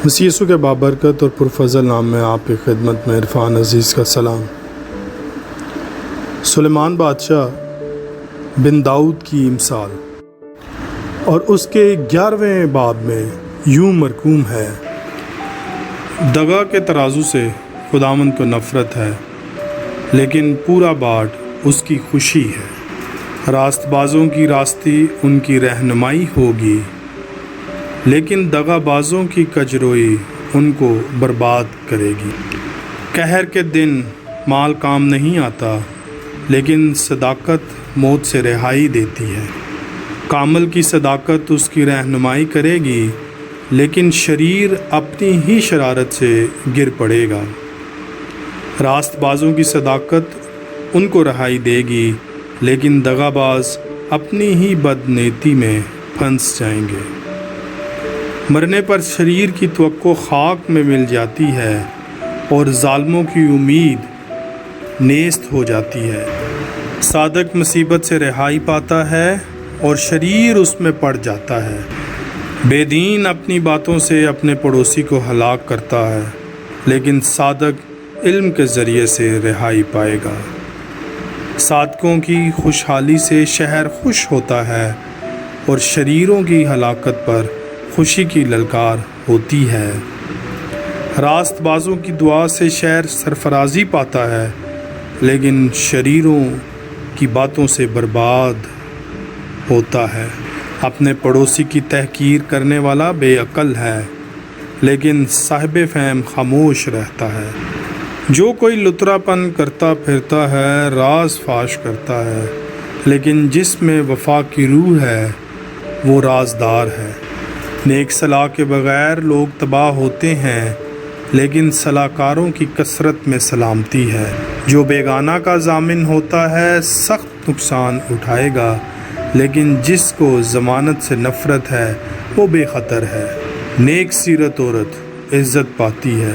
مسیح یسوع کے بابرکت اور پرفضل نام میں آپ کی خدمت میں عرفان عزیز کا سلام۔ سلیمان بادشاہ بن داؤد کی مثال اور اس کے 11ویں باب میں یوں مرقوم ہے: دغا کے ترازو سے خداوند کو نفرت ہے، لیکن پورا باٹ اس کی خوشی ہے۔ راست بازوں کی راستی ان کی رہنمائی ہوگی، لیکن دغا بازوں کی کجروئی ان کو برباد کرے گی۔ قہر کے دن مال کام نہیں آتا، لیکن صداقت موت سے رہائی دیتی ہے۔ کامل کی صداقت اس کی رہنمائی کرے گی، لیکن شریر اپنی ہی شرارت سے گر پڑے گا۔ راست بازوں کی صداقت ان کو رہائی دے گی، لیکن دغا باز اپنی ہی بدنیتی میں پھنس جائیں گے۔ مرنے پر شریر کی توقع خاک میں مل جاتی ہے، اور ظالموں کی امید نیست ہو جاتی ہے۔ صادق مصیبت سے رہائی پاتا ہے، اور شریر اس میں پڑ جاتا ہے۔ بے دین اپنی باتوں سے اپنے پڑوسی کو ہلاک کرتا ہے، لیکن صادق علم کے ذریعے سے رہائی پائے گا۔ صادقوں کی خوشحالی سے شہر خوش ہوتا ہے، اور شریروں کی ہلاکت پر خوشی کی للکار ہوتی ہے۔ راست بازوں کی دعا سے شہر سرفرازی پاتا ہے، لیکن شریروں کی باتوں سے برباد ہوتا ہے۔ اپنے پڑوسی کی تحقیر کرنے والا بے عقل ہے، لیکن صاحب فہم خاموش رہتا ہے۔ جو کوئی لترا پن کرتا پھرتا ہے راز فاش کرتا ہے، لیکن جس میں وفا کی روح ہے وہ رازدار ہے۔ نیک صلاح کے بغیر لوگ تباہ ہوتے ہیں، لیکن صلاح کاروں کی کثرت میں سلامتی ہے۔ جو بیگانہ کا ضامن ہوتا ہے سخت نقصان اٹھائے گا، لیکن جس کو ضمانت سے نفرت ہے وہ بے خطر ہے۔ نیک سیرت عورت عزت پاتی ہے،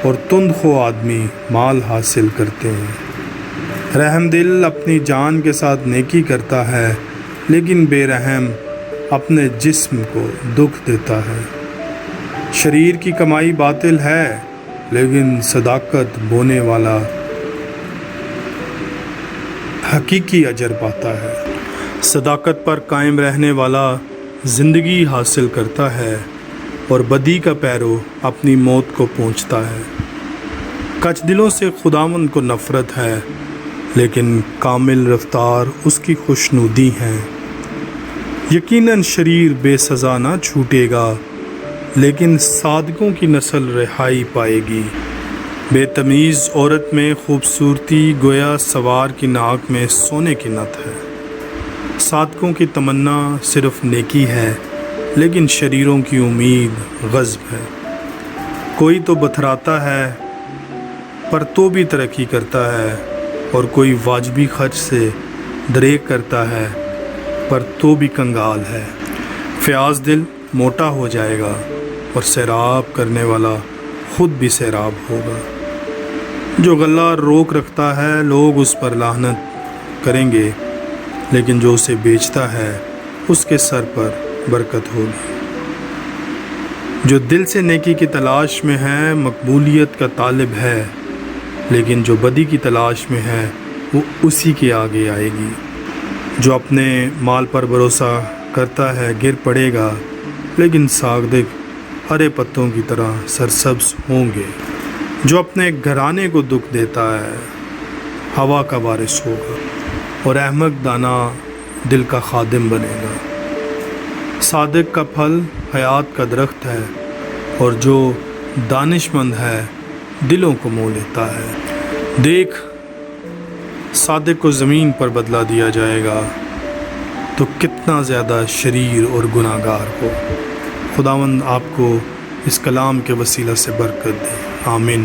اور تند خو آدمی مال حاصل کرتے ہیں۔ رحم دل اپنی جان کے ساتھ نیکی کرتا ہے، لیکن بے رحم اپنے جسم کو دکھ دیتا ہے۔ شریر کی کمائی باطل ہے، لیکن صداقت بونے والا حقیقی اجر پاتا ہے۔ صداقت پر قائم رہنے والا زندگی حاصل کرتا ہے، اور بدی کا پیرو اپنی موت کو پہنچتا ہے۔ کچھ دلوں سے خداوند کو نفرت ہے، لیکن کامل رفتار اس کی خوشنودی ہے۔ یقیناً شریر بے سزا نہ چھوٹے گا، لیکن صادقوں کی نسل رہائی پائے گی۔ بے تمیز عورت میں خوبصورتی گویا سوار کی ناک میں سونے کی نت ہے۔ صادقوں کی تمنا صرف نیکی ہے، لیکن شریروں کی امید غضب ہے۔ کوئی تو بتھراتا ہے پر تو بھی ترقی کرتا ہے، اور کوئی واجبی خرچ سے دریغ کرتا ہے پر تو بھی کنگال ہے۔ فیاض دل موٹا ہو جائے گا، اور سیراب کرنے والا خود بھی سیراب ہوگا۔ جو غلہ روک رکھتا ہے لوگ اس پر لعنت کریں گے، لیکن جو اسے بیچتا ہے اس کے سر پر برکت ہوگی۔ جو دل سے نیکی کی تلاش میں ہے مقبولیت کا طالب ہے، لیکن جو بدی کی تلاش میں ہے وہ اسی کے آگے آئے گی۔ جو اپنے مال پر بھروسہ کرتا ہے گر پڑے گا، لیکن صادق ہرے پتوں کی طرح سرسبز ہوں گے۔ جو اپنے گھرانے کو دکھ دیتا ہے ہوا کا وارث ہوگا، اور احمق دانا دل کا خادم بنے گا۔ صادق کا پھل حیات کا درخت ہے، اور جو دانش مند ہے دلوں کو مو لیتا ہے۔ دیکھ، صادق کو زمین پر بدلا دیا جائے گا، تو کتنا زیادہ شریر اور گناہ گار ہو۔ خداوند آپ کو اس کلام کے وسیلہ سے برکت دے، آمین۔